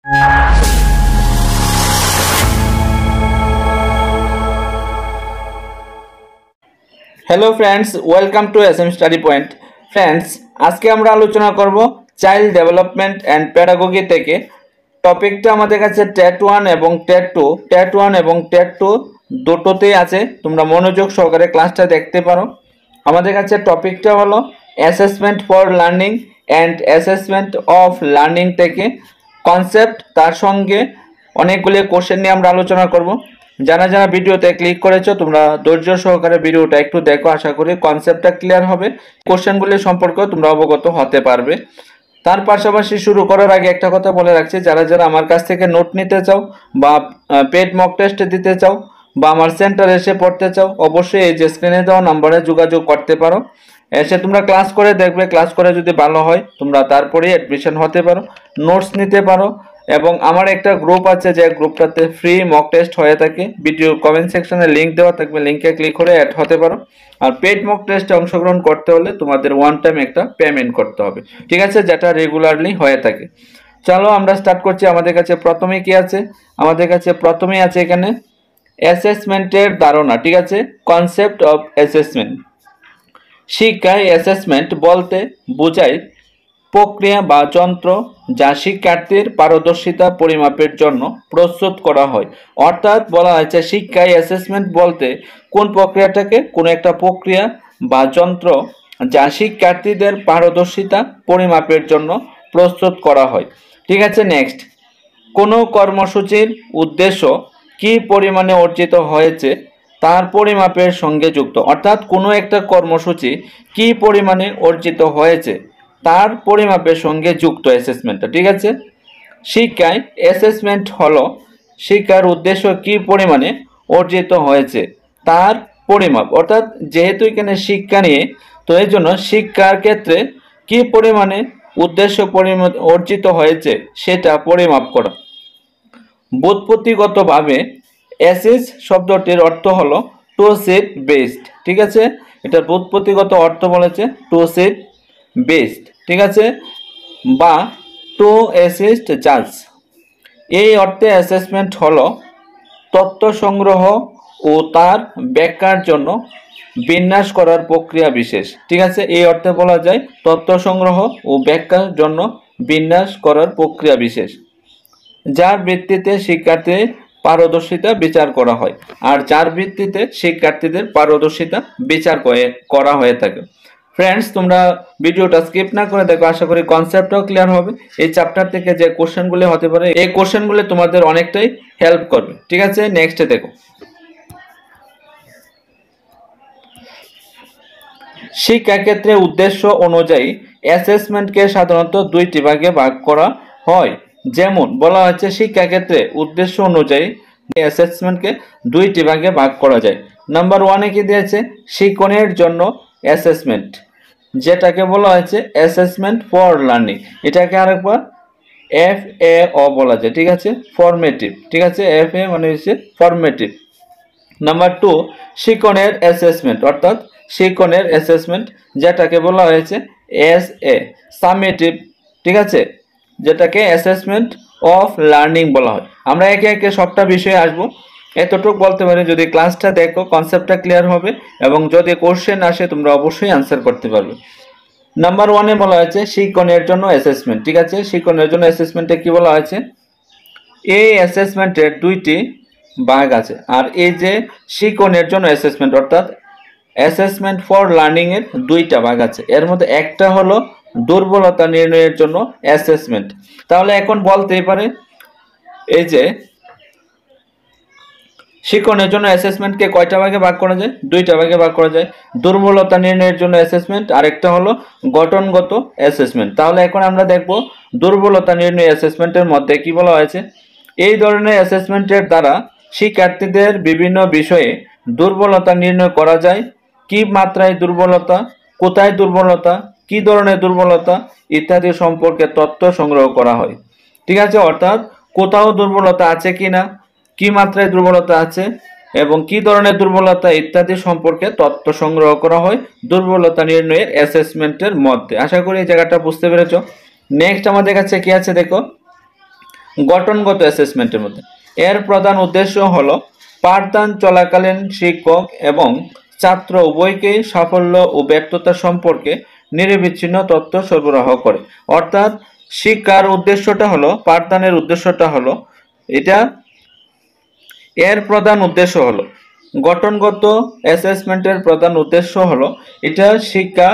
Hello friends, welcome to SM study point. Friends, आज के আমরা আলোচনা করব চাইল্ড ডেভেলপমেন্ট এন্ড পেডাগোগি থেকে। টপিকটা আমাদের কাছে টেট 1 এবং টেট 2, টেট 1 এবং টেট 2 দুটোতেই আছে। তোমরা মনোযোগ সহকারে ক্লাসটা দেখতে পারো। আমাদের কাছে টপিকটা হলো assessment for learning and assessment of learning থেকে কনসেপ্ট, তার সঙ্গে অনেকগুলো কোশ্চেন নিয়ে আমরা আলোচনা করব। যারা যারা ভিডিওতে ক্লিক করেছো তোমরা ধৈর্য সহকারে ভিডিওটা একটু দেখো, আশা করি কনসেপ্টটা ক্লিয়ার হবে, কোশ্চেনগুলি সম্পর্কে তোমরা অবগত হতে পারবে। তার পাশাপাশি শুরু করার আগে একটা কথা বলে রাখছি, যারা যারা আমার কাছ থেকে নোট নিতে চাও বা পেড মক টেস্ট দিতে চাও বা আমার সেন্টারে এসে পড়তে চাও, অবশ্যই এই যে স্ক্রিনে দেওয়া নম্বরে যোগাযোগ করতে পারো। এসে তোমরা ক্লাস করে দেখবে, ক্লাস করে যদি ভালো হয় তোমরা তারপরেই অ্যাডমিশন হতে পারো, নোটস নিতে পারো। এবং আমার একটা গ্রুপ আছে, যে গ্রুপটাতে ফ্রি মক টেস্ট হয়ে থাকে, ভিডিও কমেন্ট সেকশনে লিঙ্ক দেওয়া থাকবে, লিঙ্কে ক্লিক করে অ্যাড হতে পারো। আর পেড মক টেস্টে অংশগ্রহণ করতে হলে তোমাদের ওয়ান টাইম একটা পেমেন্ট করতে হবে, ঠিক আছে, যেটা রেগুলারলি হয়ে থাকে। চলো আমরা স্টার্ট করছি। আমাদের কাছে প্রথমে কি আছে? আমাদের কাছে প্রথমেই আছে এখানে অ্যাসেসমেন্টের ধারণা, ঠিক আছে, কনসেপ্ট অফ অ্যাসেসমেন্ট। শিক্ষায় অ্যাসেসমেন্ট বলতে বোঝায় প্রক্রিয়া বা যন্ত্র যা শিক্ষার্থীর পারদর্শিতা পরিমাপের জন্য প্রস্তুত করা হয়। অর্থাৎ বলা হয়েছে শিক্ষায় অ্যাসেসমেন্ট বলতে কোন প্রক্রিয়াটাকে, কোন একটা প্রক্রিয়া বা যন্ত্র যা শিক্ষার্থীদের পারদর্শিতা পরিমাপের জন্য প্রস্তুত করা হয়, ঠিক আছে। নেক্সট, কোনো কর্মসূচির উদ্দেশ্য কি পরিমাণে অর্জিত হয়েছে তার পরিমাপের সঙ্গে যুক্ত। অর্থাৎ কোনো একটা কর্মসূচি কি পরিমাণে অর্জিত হয়েছে তার পরিমাপের সঙ্গে যুক্ত অ্যাসেসমেন্টটা, ঠিক আছে। শিক্ষায় অ্যাসেসমেন্ট হলো শিক্ষার উদ্দেশ্য কি পরিমাণে অর্জিত হয়েছে তার পরিমাপ। অর্থাৎ যেহেতু এখানে শিক্ষা নিয়ে, তো এই জন্য শিক্ষার ক্ষেত্রে কি পরিমাণে উদ্দেশ্য অর্জিত হয়েছে সেটা পরিমাপ করা। ব্যুৎপত্তিগতভাবে অ্যাসেস শব্দটির অর্থ হলো টু সেট বেসড, ঠিক আছে। এটার ব্যুৎপত্তিগত অর্থ বলেছে টু সেট বেসড, ঠিক আছে, বা টু অ্যাসিস্ট জাজ। এই অর্থে অ্যাসেসমেন্ট হলো তথ্য সংগ্রহ ও তার ব্যাখ্যার জন্য বিন্যাস করার প্রক্রিয়া বিশেষ, ঠিক আছে। এই অর্থে বলা যায় তথ্য সংগ্রহ ও ব্যাখ্যার জন্য বিন্যাস করার প্রক্রিয়া বিশেষ, যার ভিত্তিতে শিক্ষার্থীর পারদর্শিতা বিচার করা হয়। আর যার ভিত্তিতে শিক্ষার্থীদের পারদর্শিতা বিচার করা হয়ে থাকে। ফ্রেন্ডস, তোমরা ভিডিওটা স্কিপ না করে দেখো, আশা করি কনসেপ্টটাও ক্লিয়ার হবে। এই চ্যাপ্টার থেকে যে কোশ্চেনগুলো হতে পারে, এই কোশ্চেনগুলো তোমাদের অনেকটাই হেল্প করবে, ঠিক আছে। নেক্সটে দেখো, শিক্ষাক্ষেত্রে উদ্দেশ্য অনুযায়ী অ্যাসেসমেন্টকে সাধারণত দুইটি ভাগে ভাগ করা হয়। যেমন বলা হচ্ছে শিক্ষাক্ষেত্রে উদ্দেশ্য অনুযায়ী অ্যাসেসমেন্টকে দুইটি ভাগে ভাগ করা যায়। নাম্বার 1-এ কি দিয়েছে? শিক্ষণের জন্য অ্যাসেসমেন্ট, যেটাকে বলা হয়েছে অ্যাসেসমেন্ট ফর লার্নিং। এটাকে আরেকবার FAO বলা যায়, ঠিক আছে, ফরমেটিভ, ঠিক আছে। FA মানে হচ্ছে ফরমেটিভ। নাম্বার 2, শিক্ষণের অ্যাসেসমেন্ট, অর্থাৎ শিক্ষণের অ্যাসেসমেন্ট, যেটাকে বলা হয়েছে SA সামেটিভ, ঠিক আছে, যেটাকে অ্যাসেসমেন্ট অফ লার্নিং বলা হয়। আমরা একে একে সবটা বিষয়ে আসবো। এতটুকু বলতে পারি, যদি ক্লাসটা দেখো কনসেপ্টটা ক্লিয়ার হবে এবং যদি কোশ্চেন আসে তোমরা অবশ্যই আনসার করতে পারবে। নাম্বার 1-এ বলা হয়েছে শিক্ষণের জন্য অ্যাসেসমেন্ট, ঠিক আছে। শিক্ষণের জন্য অ্যাসেসমেন্টে কি বলা হয়েছে? এই অ্যাসেসমেন্টের দুইটি ভাগ আছে। আর এই যে শিক্ষণের জন্য অ্যাসেসমেন্ট, অর্থাৎ অ্যাসেসমেন্ট ফর লার্নিং এর দুইটা ভাগ আছে। এর মধ্যে একটা হলো দুর্বলতা নির্ণয়ের জন্য অ্যাসেসমেন্ট। তাহলে এখন বলতেই পারে এই যে শিক্ষণের জন্য অ্যাসেসমেন্টকে কয়টা ভাগে ভাগ করা যায়? দুইটা ভাগে ভাগ করা যায়। দুর্বলতা নির্ণয়ের জন্য অ্যাসেসমেন্ট, আরেকটা হলো গঠনগত অ্যাসেসমেন্ট। তাহলে এখন আমরা দেখব দুর্বলতা নির্ণয় অ্যাসেসমেন্টের মধ্যে কি বলা হয়েছে। এই ধরনের অ্যাসেসমেন্টের দ্বারা শিক্ষার্থীদের বিভিন্ন বিষয়ে দুর্বলতা নির্ণয় করা যায়। কি মাত্রায় দুর্বলতা, কোথায় দুর্বলতা, কি ধরনের দুর্বলতা ইত্যাদি সম্পর্কে তথ্য সংগ্রহ করা হয়, ঠিক আছে। অর্থাৎ কোথাও দুর্বলতা আছে কিনা, কি মাত্রায় দুর্বলতা আছে এবং কি ধরনের দুর্বলতা ইত্যাদি সম্পর্কে তথ্য সংগ্রহ করা হয় দুর্বলতা নির্ণয়ের অ্যাসেসমেন্টের মধ্যে। আশা করি এই জায়গাটা বুঝতে পেরেছো। নেক্সট আমাদের কাছে কি আছে দেখো, গঠনগত অ্যাসেসমেন্টের মধ্যে এর প্রধান উদ্দেশ্য হলো পাঠদান চলাকালীন শিক্ষক এবং ছাত্র উভয়কেই সাফল্য ও ব্যর্থতা সম্পর্কে নিরবিচ্ছিন্ন তথ্য সরবরাহ করে। অর্থাৎ শিক্ষার উদ্দেশ্যটা হলো, পাঠদানের উদ্দেশ্যটা হলো এটা, এর প্রধান উদ্দেশ্য হলো গঠনগত অ্যাসেসমেন্টের প্রধান উদ্দেশ্য হলো এটা শিক্ষা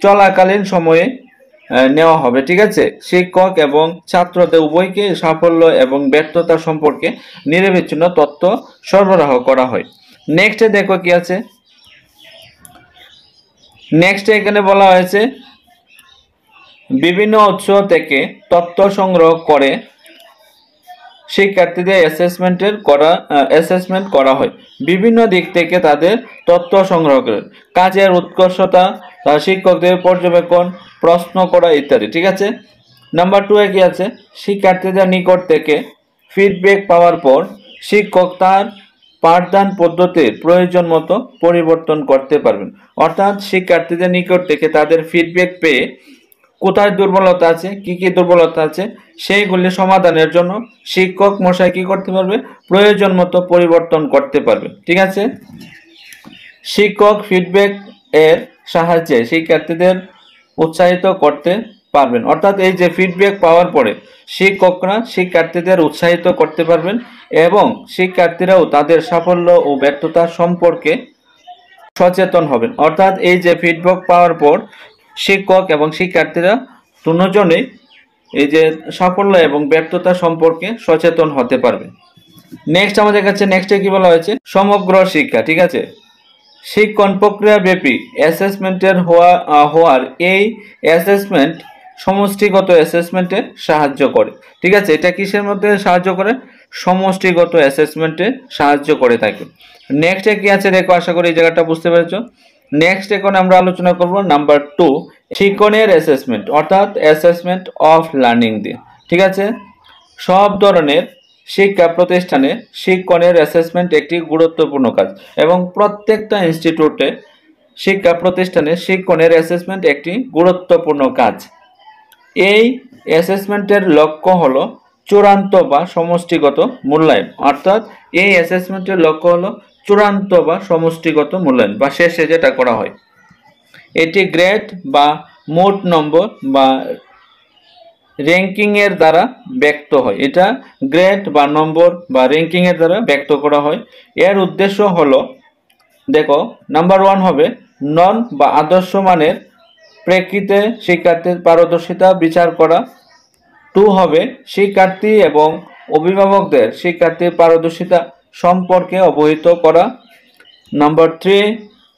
চলাকালীন সময়ে নেওয়া হবে। ঠিক আছে, শিক্ষক এবং ছাত্রদের উভয়কে সাফল্য এবং ব্যর্থতা সম্পর্কে নিরবিচ্ছিন্ন তথ্য সরবরাহ করা হয়। নেক্সটে দেখো কি আছে, নেক্সটে এখানে বলা হয়েছে বিভিন্ন উৎস থেকে তথ্য সংগ্রহ করে শিক্ষার্থীদের অ্যাসেসমেন্ট করা হয়। বিভিন্ন দিক থেকে তাদের তথ্য সংগ্রহ করে কাজের উৎকর্ষতা, শিক্ষকদের পর্যবেক্ষণ, প্রশ্ন করা ইত্যাদি। ঠিক আছে, নাম্বার 2 এ কি আছে, শিক্ষার্থীদের নিকট থেকে ফিডব্যাক পাওয়ার পর শিক্ষক তার পাঠদান পদ্ধতির প্রয়োজন মতো পরিবর্তন করতে পারবেন। অর্থাৎ শিক্ষার্থীদের নিকট থেকে তাদের ফিডব্যাক পেয়ে কোথায় দুর্বলতা আছে, কি কি দুর্বলতা আছে, সেইগুলি সমাধানের জন্য শিক্ষক মশাই কি করতে পারবে, প্রয়োজন মতো পরিবর্তন করতে পারবে। ঠিক আছে, শিক্ষক ফিডব্যাক এর সাহায্যে শিক্ষার্থীদের উৎসাহিত করতে পারবেন। অর্থাৎ এই যে ফিডব্যাক পাওয়ার পরে শিক্ষকরা শিক্ষার্থীদের উৎসাহিত করতে পারবেন এবং শিক্ষার্থীরাও তাদের সাফল্য ও ব্যর্থতা সম্পর্কে সচেতন হবেন। অর্থাৎ এই যে ফিডব্যাক পাওয়ার পর শিক্ষক এবং শিক্ষার্থীরা দুজনেই এই যে সাফল্য এবং ব্যর্থতা সম্পর্কে সচেতন হতে পারবে। নেক্সট আমাদের কাছে নেক্সটে কি বলা হয়েছে, সমগ্র শিক্ষা। ঠিক আছে, শিক্ষণ প্রক্রিয়া ব্যাপী অ্যাসেসমেন্টের হওয়ার এই অ্যাসেসমেন্ট সমষ্টিগত অ্যাসেসমেন্টে সাহায্য করে। ঠিক আছে, এটা কিসের মধ্যে সাহায্য করে, সমষ্টিগত অ্যাসেসমেন্টে সাহায্য করে থাকে। নেক্সটে কি আছে দেখো, আশা করি এই জায়গাটা বুঝতে পেরেছো। নেক্সট এখন আমরা আলোচনা করব নাম্বার 2, শিক্ষণের অ্যাসেসমেন্ট, অর্থাৎ অ্যাসেসমেন্ট অফ লার্নিং দিয়ে। ঠিক আছে, সব ধরনের শিক্ষা প্রতিষ্ঠানে শিক্ষণের অ্যাসেসমেন্ট একটি গুরুত্বপূর্ণ কাজ এবং প্রত্যেকটা ইনস্টিটিউটে শিক্ষা প্রতিষ্ঠানে শিক্ষণের অ্যাসেসমেন্ট একটি গুরুত্বপূর্ণ কাজ। এই অ্যাসেসমেন্টের লক্ষ্য হলো চূড়ান্ত বা সমষ্টিগত মূল্যায়ন। অর্থাৎ এই অ্যাসেসমেন্টের লক্ষ্য হলো চূড়ান্ত বা সমষ্টিগত মূল্যায়ন বা শেষে যেটা করা হয়। এটি গ্রেড বা মোট নম্বর বা র্যাঙ্কিং এর দ্বারা ব্যক্ত হয়। এটা গ্রেড বা নম্বর বা র্যাঙ্কিং এর দ্বারা ব্যক্ত করা হয়। এর উদ্দেশ্য হলো, দেখো, নাম্বার 1 হবে নন বা আদর্শ মানের প্রেক্ষিতে শিক্ষার্থীর পারদর্শিতা বিচার করা। 2 হবে শিক্ষার্থী এবং অভিভাবকদের শিক্ষার্থীর পারদর্শিতা সম্পর্কে অবহিত করা। নাম্বার 3,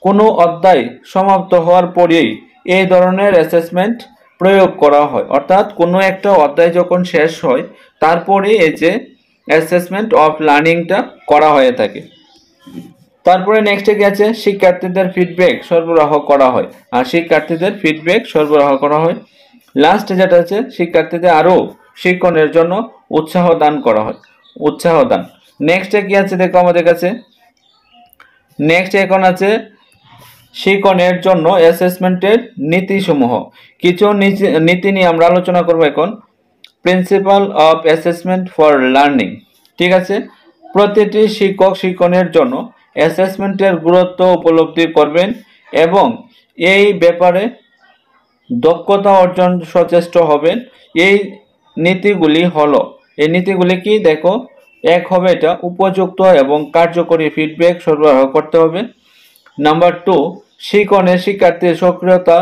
কোনো অধ্যায় সমাপ্ত হওয়ার পরেই এই ধরনের অ্যাসেসমেন্ট প্রয়োগ করা হয়। অর্থাৎ কোনো একটা অধ্যায় যখন শেষ হয় তারপরে এই যে অ্যাসেসমেন্ট অফ লার্নিংটা করা হয়ে থাকে। তারপরে নেক্সটে কি আছে, শিক্ষার্থীদের ফিডব্যাক সরবরাহ করা হয়। আর শিক্ষার্থীদের ফিডব্যাক সরবরাহ করা হয়। লাস্টে যেটা আছে, শিক্ষার্থীদের আরও শিক্ষণের জন্য উৎসাহ দান করা হয়, উৎসাহ দান। নেক্সটে কি আছে দেখো আমাদের কাছে, নেক্সট এখন আছে শিক্ষণের জন্য অ্যাসেসমেন্টের নীতিসমূহ। কিছু নীতি নিয়ে আমরা আলোচনা করব এখন। Principal of assessment for learning. ঠিক আছে, প্রতিটি শিক্ষক শিক্ষণের জন্য অ্যাসেসমেন্টের গুরুত্ব উপলব্ধি করবেন এবং এই ব্যাপারে দক্ষতা অর্জন সচেষ্ট হবেন। এই নীতিগুলি হলো, এই নীতিগুলি কি দেখো, 1 হবে এটা উপযুক্ত এবং কার্যকরী ফিডব্যাক সরবরাহ করতে হবে। নাম্বার 2, শিক্ষণে শিক্ষার্থীর সক্রিয়তা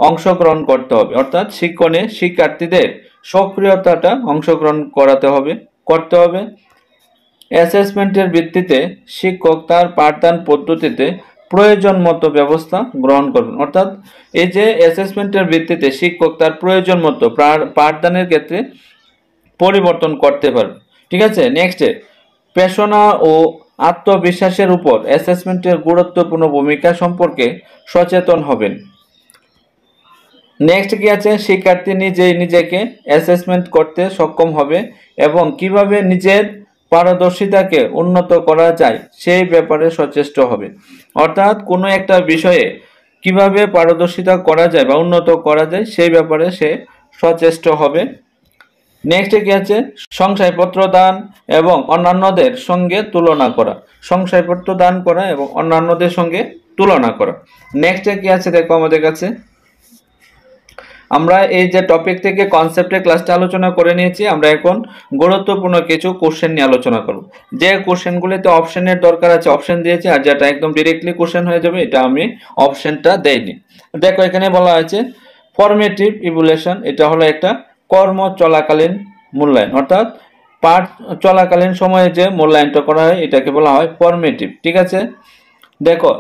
অংশগ্রহণ করতে হবে। অর্থাৎ শিক্ষণে শিক্ষার্থীদের সক্রিয়তাটা অংশগ্রহণ করতে হবে। অ্যাসেসমেন্টের ভিত্তিতে শিক্ষক তার পাঠদান পদ্ধতিতে প্রয়োজন মতো ব্যবস্থা গ্রহণ করবেন। অর্থাৎ এই যে অ্যাসেসমেন্টের ভিত্তিতে শিক্ষক তার প্রয়োজন মতো পাঠদানের ক্ষেত্রে পরিবর্তন করতে পারবে। ঠিক আছে, নেক্সটে পেশনা ও আত্মবিশ্বাসের উপর অ্যাসেসমেন্টের গুরুত্বপূর্ণ ভূমিকা সম্পর্কে সচেতন হবেন। নেক্সট কি আছে, শিক্ষার্থী নিজেকে অ্যাসেসমেন্ট করতে সক্ষম হবে এবং কিভাবে নিজের পারদর্শিতাকে উন্নত করা যায় সেই ব্যাপারে সচেষ্ট হবে। অর্থাৎ কোনো একটা বিষয়ে কিভাবে পারদর্শিতা করা যায় বা উন্নত করা যায় সেই ব্যাপারে সে সচেষ্ট হবে। নেক্সটে কি আছে, শংসাপত্র দান এবং অন্যান্যদের সঙ্গে তুলনা করা, শংসাপত্র দান করা এবং অন্যান্যদের সঙ্গে তুলনা করা। নেক্সটে কি আছে দেখো আমাদের কাছে, আমরা এই যে টপিক থেকে কনসেপ্টের ক্লাসটা আলোচনা করে নিয়েছি, আমরা এখন গুরুত্বপূর্ণ কিছু কোশ্চেন নিয়ে আলোচনা করব। যে কোশ্চেনগুলিতে অপশনের দরকার আছে অপশন দিয়েছি, আর যেটা একদম ডিরেক্টলি কোশ্চেন হয়ে যাবে এটা আমি অপশনটা দেইনি। দেখো এখানে বলা হয়েছে ফরমেটিভ ইভ্যালুয়েশন, এটা হলো একটা কর্ম চলাকালীন মূল্যায়ন, অর্থাৎ পাঠ চলাকালীন সময়ে যে মূল্যায়নটা করা হয় এটাকে বলা হয় ফরমেটিভ। ঠিক আছে, দেখো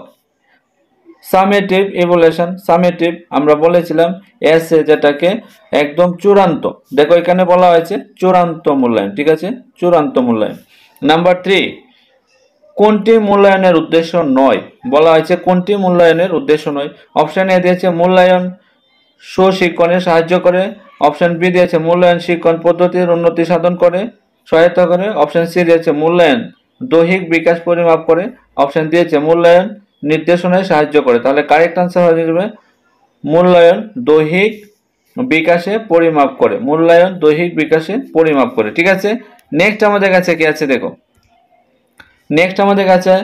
সামেটিভ ইভ্যালুয়েশন, সামেটিভ আমরা বলেছিলাম এসে যেটাকে একদম চূড়ান্ত, দেখো এখানে বলা হয়েছে চূড়ান্ত মূল্যায়ন। ঠিক আছে, চূড়ান্ত মূল্যায়ন। নাম্বার 3, কোনটি মূল্যায়নের উদ্দেশ্য নয়, বলা হয়েছে কোনটি মূল্যায়নের উদ্দেশ্য নয়। অপশন এ দিয়েছে মূল্যায়ন সুশিক্ষণে সাহায্য করে, অপশন বি দিয়েছে মূল্যায়ন শিক্ষণ পদ্ধতির উন্নতি সাধন করে সহায়তা করে, অপশন সি দিয়েছে মূল্যায়ন দৈহিক বিকাশ পরিমাপ করে, অপশন দিয়েছে মূল্যায়ন নির্দেশনায় সাহায্য করে। তাহলে কারেক্ট আনসার হয়ে যাবে মূল্যায়ন দৈহিক বিকাশে পরিমাপ করে, মূল্যায়ন দৈহিক বিকাশে পরিমাপ করে। ঠিক আছে, নেক্সট আমাদের কাছে কি আছে দেখো, নেক্সট আমাদের কাছে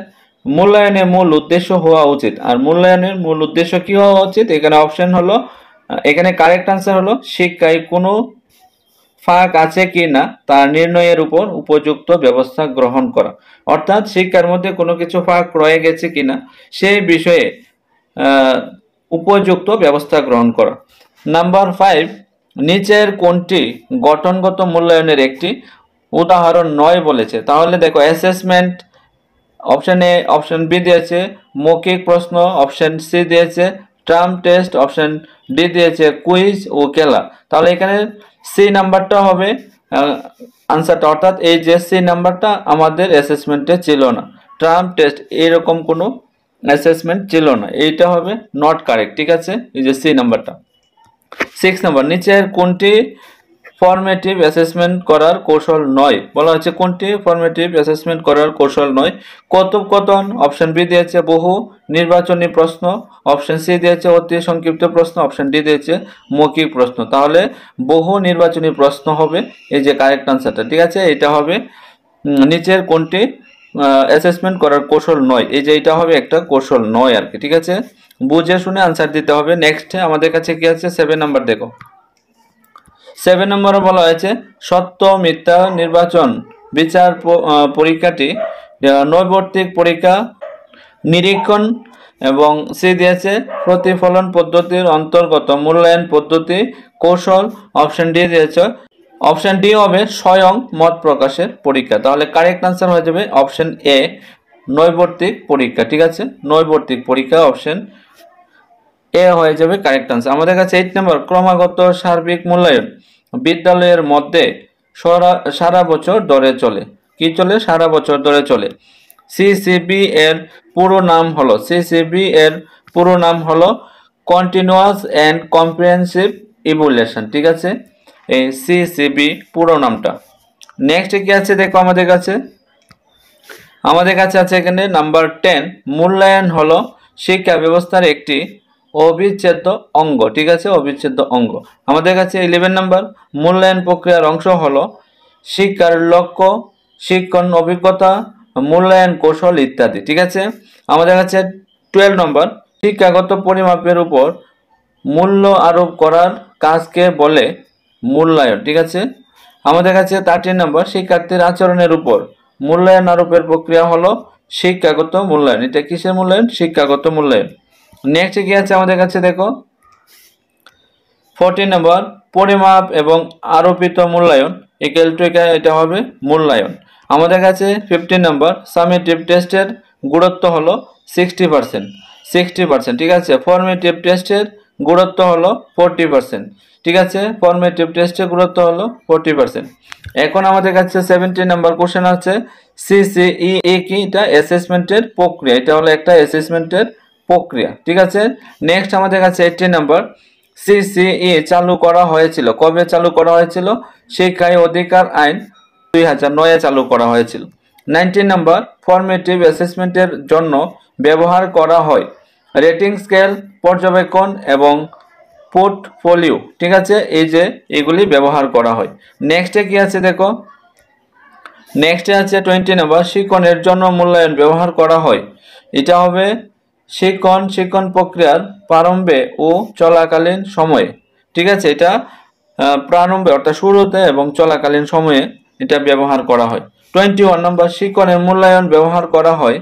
মূল্যায়নের মূল উদ্দেশ্য হওয়া উচিত। আর মূল্যায়নের মূল উদ্দেশ্য কি হওয়া উচিত, এখানে অপশন হলো, এখানে কারেক্ট আনসার হলো শিক্ষায় কোনো ফাঁক আছে কি না তা নির্ণয়ের উপর উপযুক্ত ব্যবস্থা গ্রহণ করা, অর্থাৎ শিক্ষার মধ্যে কোনো কিছু ফাঁক রয়ে গেছে কিনা সেই বিষয়ে উপযুক্ত ব্যবস্থা গ্রহণ করা। নাম্বার 5, নিচের কোনটি গঠনগত মূল্যায়নের একটি উদাহরণ নয় বলেছে। তাহলে দেখো assessment, option A, option B দিয়েছে মৌখিক প্রশ্ন, অপশন সি দিয়েছে টার্ম টেস্ট, অপশন ডি দিয়েছে কুইজ ও খেলা। তাহলে এখানে সি নাম্বারটা হবে আনসারটা, অর্থাৎ এই যে সি নাম্বারটা আমাদের অ্যাসেসমেন্টে ছিল না, টার্ম টেস্ট এরকম কোনো অ্যাসেসমেন্ট ছিল না, এইটা হবে নট কারেক্ট। ঠিক আছে, এই যে সি নাম্বারটা। 6 নাম্বার, নিচের কোনটি ফরমেটিভ অ্যাসেসমেন্ট করার কৌশল নয়, বলা হচ্ছে কোনটি ফরমেটিভ অ্যাসেসমেন্ট করার কৌশল নয়। কথোপকথন, অপশন বি দিয়েছে বহু নির্বাচনী প্রশ্ন, অপশন সি দিয়েছে অতি সংক্ষিপ্ত প্রশ্ন, অপশন ডি দিয়েছে মৌখিক প্রশ্ন। তাহলে বহু নির্বাচনী প্রশ্ন হবে এই যে কারেক্ট আনসারটা। ঠিক আছে, এটা হবে নিচের কোনটি অ্যাসেসমেন্ট করার কৌশল নয়, এই যে এটা হবে একটা কৌশল নয় আর কি। ঠিক আছে, বুঝে শুনে আনসার দিতে হবে। নেক্সট আমাদের কাছে কি আছে, 7 নাম্বার দেখো। 7 নম্বরে বলা হয়েছে সত্য মিথ্যা নির্বাচন বিচার পরীক্ষাটি নৈর্ব্যক্তিক পরীক্ষা নিরীক্ষণ এবং সি দিয়েছে প্রতিফলন পদ্ধতির অন্তর্গত মূল্যায়ন পদ্ধতি কৌশল, অপশন ডি দিয়েছে, অপশন ডি হবে স্বয়ং মত প্রকাশের পরীক্ষা। তাহলে কারেক্ট আনসার হয়ে যাবে অপশন এ নৈর্ব্যক্তিক পরীক্ষা। ঠিক আছে, নৈর্ব্যক্তিক পরীক্ষা অপশন এ হয়ে যাবে কারেক্ট আনসার। আমাদের কাছে 8 নম্বর, ক্রমাগত সার্বিক মূল্যায়ন বিদ্যালয়ের মধ্যে সারা বছর ধরে চলে, কি চলে, সারা বছর ধরে চলে। সিসিবি এর পুরো নাম হলো, সিসিবি এর পুরো নাম হলো কন্টিনিউয়াস অ্যান্ড কম্প্রিহেনসিভ ইভ্যালুয়েশন। ঠিক আছে, এই সিসিবি পুরো নামটা। নেক্সট কি আছে দেখো আমাদের কাছে, আমাদের কাছে আছে এখানে নাম্বার 10, মূল্যায়ন হলো শিক্ষা ব্যবস্থার একটি অবিচ্ছেদ্য অঙ্গ। ঠিক আছে, অবিচ্ছেদ্য অঙ্গ। আমাদের কাছে 11 নম্বর, মূল্যায়ন প্রক্রিয়ার অংশ হলো শিক্ষার লক্ষ্য, শিক্ষণ অভিজ্ঞতা, মূল্যায়ন কৌশল ইত্যাদি। ঠিক আছে, আমাদের কাছে 12 নম্বর, শিক্ষাগত পরিমাপের উপর মূল্য আরোপ করার কাজকে বলে মূল্যায়ন। ঠিক আছে, আমাদের কাছে 13 নম্বর, শিক্ষার্থীর আচরণের উপর মূল্যায়ন আরোপের প্রক্রিয়া হলো শিক্ষাগত মূল্যায়ন। এটা কিসের মূল্যায়ন, শিক্ষাগত মূল্যায়ন। নেক্সট কি আছে আমাদের কাছে দেখো 14 নম্বর, পরিমাপ এবং আরোপিত মূল্যায়ন ইকুয়াল টু এটা হবে মূল্যায়ন। আমাদের কাছে 15 নম্বর, সামেটিভ টেস্টের গুরুত্ব হলো 60%, 60%। ঠিক আছে, ফর্মেটিভ টেস্টের গুরুত্ব হলো 40%। ঠিক আছে, ফর্মেটিভ টেস্টের গুরুত্ব হলো 40%। এখন আমাদের কাছে 17 নম্বর কোশ্চেন আছে সিসিই কি, এটা অ্যাসেসমেন্টের প্রক্রিয়া, এটা হলো একটা অ্যাসেসমেন্টের প্রক্রিয়া। ঠিক আছে, নেক্সট আমাদের কাছে 18 নম্বর, সিসিই চালু করা হয়েছিল, কবে চালু করা হয়েছিল, শিক্ষায় অধিকার আইন 2009 চালু করা হয়েছিল। 19 নম্বর, ফর্মেটিভ অ্যাসেসমেন্টের জন্য ব্যবহার করা হয় রেটিং স্কেল, পর্যবেক্ষণ এবং পোর্টফোলিও, ঠিক আছে, এই যে এগুলি ব্যবহার করা হয়। নেক্সটে কি আছে দেখো, নেক্সটে আছে 20 নাম্বার, শিক্ষণের জন্য মূল্যায়ন ব্যবহার করা হয়। এটা হবে শিক্ষণ প্রক্রিয়ার প্রারম্ভে ও চলাকালীন সময়ে, ঠিক আছে, এটা প্রারম্ভে অর্থাৎ শুরুতে এবং চলাকালীন সময়ে এটা ব্যবহার করা হয়। 21 নাম্বার, শিক্ষণের মূল্যায়ন ব্যবহার করা হয়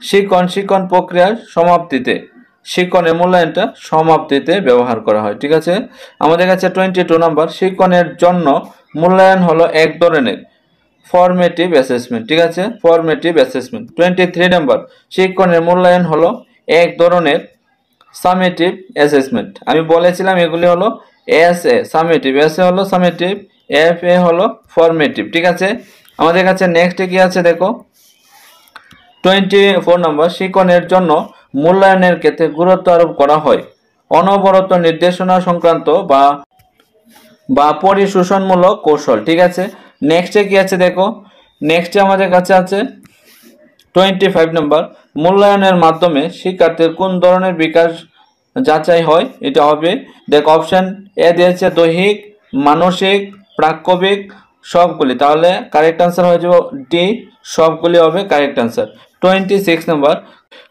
শিক্ষণ প্রক্রিয়ার সমাপ্তিতে। শিক্ষণের মূল্যায়নটা সমাপ্তিতে ব্যবহার করা হয়, ঠিক আছে। আমাদের কাছে 22 নাম্বার, শিক্ষণের জন্য মূল্যায়ন হলো এক ধরনের ফরমেটিভ অ্যাসেসমেন্ট, ঠিক আছে, ফরমেটিভ অ্যাসেসমেন্ট। 23 নাম্বার, শিক্ষণের মূল্যায়ন হলো এক ধরনের সামেটিভ অ্যাসেসমেন্ট। আমি বলেছিলাম এগুলি হলো S A summative, S A হলো সামেটিভ, এফ এ হলো ফরমেটিভ, ঠিক আছে। আমাদের কাছে নেক্সটে কি আছে দেখো, 24 নম্বর, শিক্ষণের জন্য মূল্যায়নের ক্ষেত্রে গুরুত্ব আরোপ করা হয় অনবরত নির্দেশনা সংক্রান্ত বা পরিশোষণমূলক কৌশল, ঠিক আছে। নেক্সটে কি আছে দেখো, নেক্সটে আমাদের কাছে আছে 25 নম্বর, মূল্যায়নের মাধ্যমে শিক্ষার্থীর কোন ধরনের বিকাশ যাচাই হয়। এটা হবে দেখো, অপশন এ দিয়েছে দৈহিক, মানসিক, প্রাক্কবিক, সবগুলি, তাহলে কারেক্ট আনসার হয়ে যাবে ডি, সবগুলি হবে কারেক্ট আনসার। 26 নম্বর,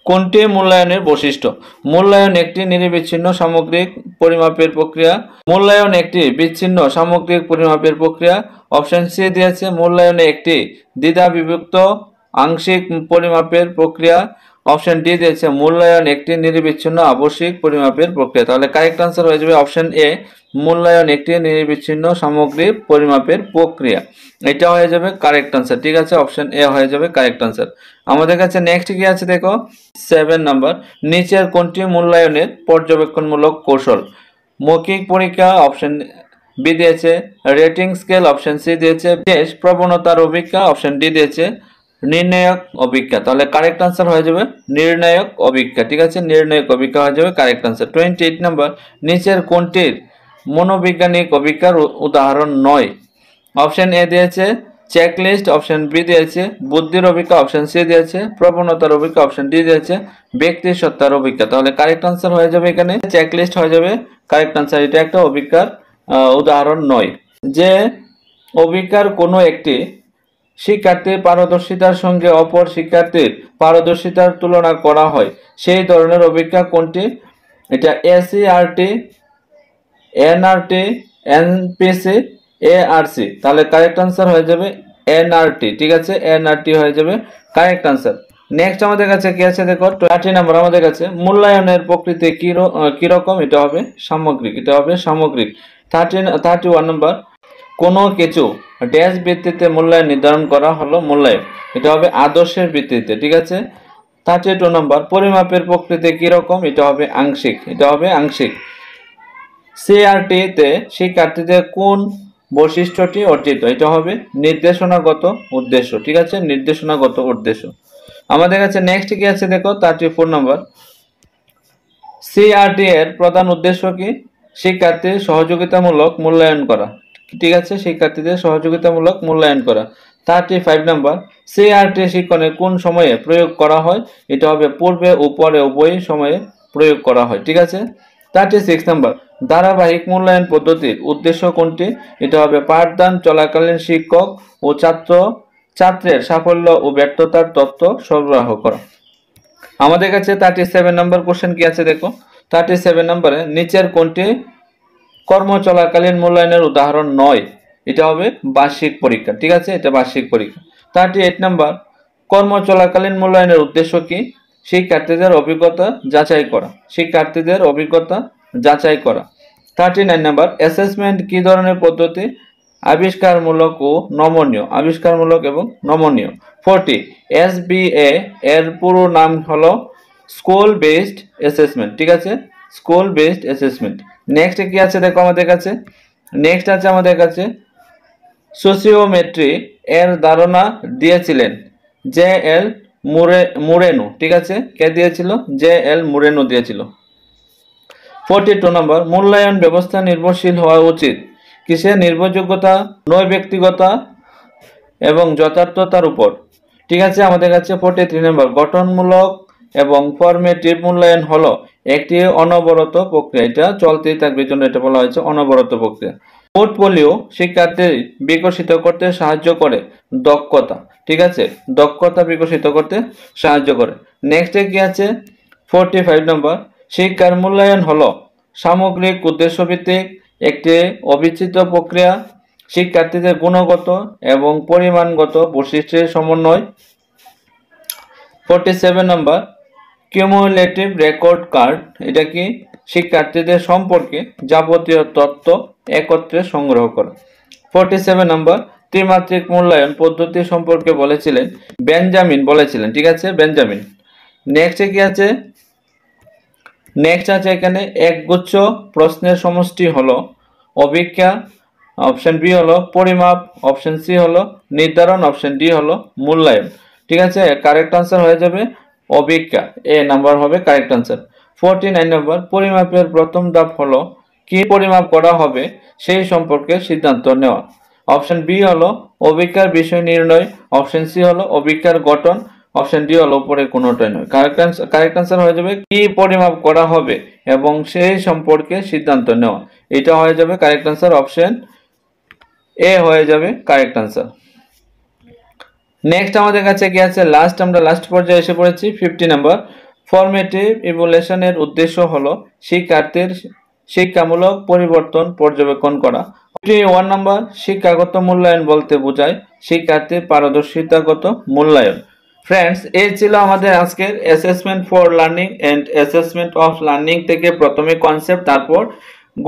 কোনটি মূল্যায়নের বৈশিষ্ট্য। মূল্যায়ন একটি নিরবিচ্ছিন্ন সামগ্রিক পরিমাপের প্রক্রিয়া। মূল্যায়ন একটি বিচ্ছিন্ন সামগ্রিক পরিমাপের প্রক্রিয়া। অপশন সি দিয়েছে মূল্যায়নে একটি দ্বিধা বিভক্ত আংশিক পরিমাপের প্রক্রিয়া। অপশন ডি দিয়েছে মূল্যায়ন একটি নিরবিচ্ছিন্ন আবশ্যিক পরিমাপের প্রক্রিয়া। তাহলে কারেক্ট আনসার হয়ে যাবে অপশন এ, মূল্যায়ন একটি নিরবিচ্ছিন্ন সামগ্রিক পরিমাপের প্রক্রিয়া। এটা হয়ে যাবে কারেক্ট আনসার, ঠিক আছে, অপশন এ হয়ে যাবে কারেক্ট আনসার। আমাদের কাছে নেক্সট কি আছে দেখো, 7 নাম্বার, নিচের কোনটি মূল্যায়নের পর্যবেক্ষণমূলক কৌশল। মৌখিক পরীক্ষা, অপশন বি দিয়েছে রেটিং স্কেল, অপশন সি দিয়েছে বিশেষ প্রবণতার অভিজ্ঞতা, অপশন ডি দিয়েছে নির্ণায়ক অভিজ্ঞতা। তাহলে কারেক্ট আনসার হয়ে যাবে নির্ণায়ক অভিজ্ঞতা, ঠিক আছে, নির্ণায়ক অভিজ্ঞতা হয়ে যাবে কারেক্ট আনসার। 28 নাম্বার, নিচের কোনটির মনোবৈজ্ঞানিক অভিজ্ঞতার উদাহরণ নয়। অপশন এ দিয়েছে চেকলিস্ট, অপশন বি দিয়েছে বুদ্ধির অভিজ্ঞতা, অপশন সি দিয়েছে প্রবণতার অভিজ্ঞতা, অপশন ডি দিয়েছে ব্যক্তি সত্তার অভিজ্ঞতা। তাহলে কারেক্ট আনসার হয়ে যাবে এখানে চেকলিস্ট হয়ে যাবে কারেক্ট আনসার। এটা একটা অভিজ্ঞতার উদাহরণ নয়। যে অভিজ্ঞতার কোনো একটি শিক্ষার্থীর পারদর্শিতার সঙ্গে অপর শিক্ষার্থীর পারদর্শিতার তুলনা করা হয় সেই ধরনের অভিজ্ঞতা কোনটি। এটা এসিআরটি, এনআরটি, এনপিসি, এআরসি। তাহলে কারেক্ট আনসার হয়ে যাবে এনআরটি, ঠিক আছে, এনআরটি হয়ে যাবে কারেক্ট আনসার। নেক্সট আমাদের কাছে কি আছে দেখো, 30 নাম্বার, আমাদের কাছে মূল্যায়নের প্রকৃতি কিরকম। এটা হবে সামগ্রিক, এটা হবে সামগ্রিক। 31 নাম্বার, কোনো কিছু ড্যাশ ভিত্তিতে মূল্যায়ন নির্ধারণ করা হলো মূল্যায়ন। এটা হবে আদর্শের ভিত্তিতে, ঠিক আছে। 32 নম্বর, পরিমাপের প্রকৃতি কিরকম। এটা হবে আংশিক, এটা হবে আংশিক। সিআরটি তে শিক্ষার্থীদের কোন বৈশিষ্ট্যটি অর্জিত। এটা হবে নির্দেশনাগত উদ্দেশ্য, ঠিক আছে, নির্দেশনাগত উদ্দেশ্য। আমাদের কাছে নেক্সট কি আছে দেখো, 34 নম্বর, সিআরটি এর প্রধান উদ্দেশ্য কি। শিক্ষার্থীর সহযোগিতামূলক মূল্যায়ন করা, ঠিক আছে, শিক্ষার্থীদের সহযোগিতামূলক মূল্যায়ন করা। 35 নম্বর, সিআরটি শিক্ষণে কোন সময়ে প্রয়োগ করা হয়। এটা হবে পূর্বে ও পরে উভয় সময়ে প্রয়োগ করা হয়, ঠিক আছে। 36 নম্বর, ধারাবাহিক মূল্যায়ন পদ্ধতির উদ্দেশ্য কোনটি। এটা হবে পাঠদান চলাকালীন শিক্ষক ও ছাত্রের সাফল্য ও ব্যর্থতার তথ্য সরবরাহ করা। আমাদের কাছে 37 নম্বর কোশ্চেন কি আছে দেখো, 37 নম্বরে নিচের কোনটি কর্ম চলাকালীন মূল্যায়নের উদাহরণ নয়। এটা হবে বার্ষিক পরীক্ষা, ঠিক আছে, এটা বার্ষিক পরীক্ষা। 38 নম্বর, কর্ম চলাকালীন মূল্যায়নের উদ্দেশ্য কি। শিক্ষার্থীদের অভিজ্ঞতা যাচাই করা, শিক্ষার্থীদের অভিজ্ঞতা যাচাই করা। 39 নম্বর, অ্যাসেসমেন্ট কি ধরনের পদ্ধতি। আবিষ্কারমূলক ও নমনীয়, আবিষ্কারমূলক এবং নমনীয়। 40, এসবিএ এর পুরো নাম হলো স্কুল বেসড অ্যাসেসমেন্ট, ঠিক আছে, স্কুল বেসড অ্যাসেসমেন্ট। নেক্সট কি আছে দেখো আমাদের কাছে, নেক্সট আছে আমাদের কাছে সোসিওমেট্রি এর ধারণা দিয়েছিলেন জে এল মুরেনো, ঠিক আছে, কে দিয়েছিল, জে এল মুরেনো দিয়েছিল। 42 নম্বর, মূল্যায়ন ব্যবস্থা নির্ভরশীল হওয়া উচিত কিসে। নির্ভরযোগ্যতা, নয় ব্যক্তিগতা এবং যথার্থতার উপর, ঠিক আছে। আমাদের কাছে 43 নম্বর, গঠনমূলক এবং ফরমেটিভ মূল্যায়ন হলো একটি অনবরত প্রক্রিয়া, এটা চলতেই থাকবে, জন্য এটা বলা হয়েছে অনবরত প্রক্রিয়া। পোর্টফোলিও শিক্ষার্থী বিকশিত করতে সাহায্য করে দক্ষতা, ঠিক আছে, দক্ষতা বিকশিত করতে সাহায্য করে। নেক্সটে কি আছে 45 নম্বর, শিক্ষার মূল্যায়ন হলো সামগ্রিক উদ্দেশ্যভিত্তিক একটি অবিচ্ছেদ্য প্রক্রিয়া, শিক্ষার্থীদের গুণগত এবং পরিমাণগত বৈশিষ্ট্যের সমন্বয়। 47 নম্বর, কিউমুলেটিভ রেকর্ড কার্ড, এটা কি শিক্ষার্থীদের সম্পর্কে যাবতীয় তথ্য একত্রে সংগ্রহ করা। 47 নম্বর, ত্রিমাত্রিক মূল্যায়ন পদ্ধতি সম্পর্কে বলেছিলেন বেঞ্জামিন, বলেছিলেন, ঠিক আছে, বেঞ্জামিন। নেক্সটে কি আছে, নেক্সট আছে এখানে একগুচ্ছ প্রশ্নের সমষ্টি হলো অভিজ্ঞা, অপশন বি হলো পরিমাপ, অপশন সি হলো নির্ধারণ, অপশন ডি হলো মূল্যায়ন, ঠিক আছে। কারেক্ট আনসার হয়ে যাবে অভিজ্ঞা, এ নাম্বার হবে কারেক্ট আনসার। 49 নম্বর, পরিমাপের প্রথম ধাপ হলো কি পরিমাপ করা হবে সেই সম্পর্কে সিদ্ধান্ত নেওয়া। অপশন বি হলো অভিজ্ঞার বিষয় নির্ণয়, অপশন সি হলো অভিজ্ঞার গঠন, অপশন ডি হলো উপরে কোনোটাই নয়। কারেক্ট আনসার হয়ে যাবে কি পরিমাপ করা হবে এবং সেই সম্পর্কে সিদ্ধান্ত নেওয়া, এটা হয়ে যাবে কারেক্ট আনসার, অপশন এ হয়ে যাবে কারেক্ট আনসার। নেক্সট আমাদের কাছে কি আছে, আমরা লাস্ট পর্যায়ে এসে পড়েছি। 50 নম্বর, ফরমেটিভ ইভ্যালুয়েশনের উদ্দেশ্য হলো শিক্ষার্থীর শিক্ষামূলক পরিবর্তন পর্যবেক্ষণ করা। 51 নম্বর, শিক্ষাগত মূল্যায়ন বলতে বোঝায় শিক্ষার্থীর পারদর্শিতাগত মূল্যায়ন। ফ্রেন্ডস, এই ছিল আমাদের আজকের assessment for learning and assessment of learning থেকে প্রথমে কনসেপ্ট, তারপর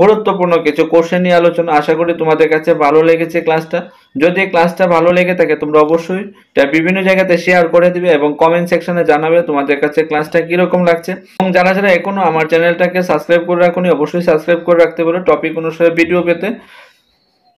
গুরুত্বপূর্ণ কিছু কোশ্চেন নিয়ে আলোচনা। আশা করি তোমাদের কাছে ভালো লেগেছে ক্লাসটা। যদি ক্লাসটা ভালো লেগে থাকে তোমরা অবশ্যই বিভিন্ন জায়গাতে শেয়ার করে দিবে এবং কমেন্ট সেকশনে জানাবে তোমাদের কাছে ক্লাসটা কিরকম লাগছে। এবং যারা এখনো আমার চ্যানেলটাকে সাবস্ক্রাইব করে রাখুনি অবশ্যই সাবস্ক্রাইব করে রাখতে পারো টপিক অনুসারে ভিডিও পেতে।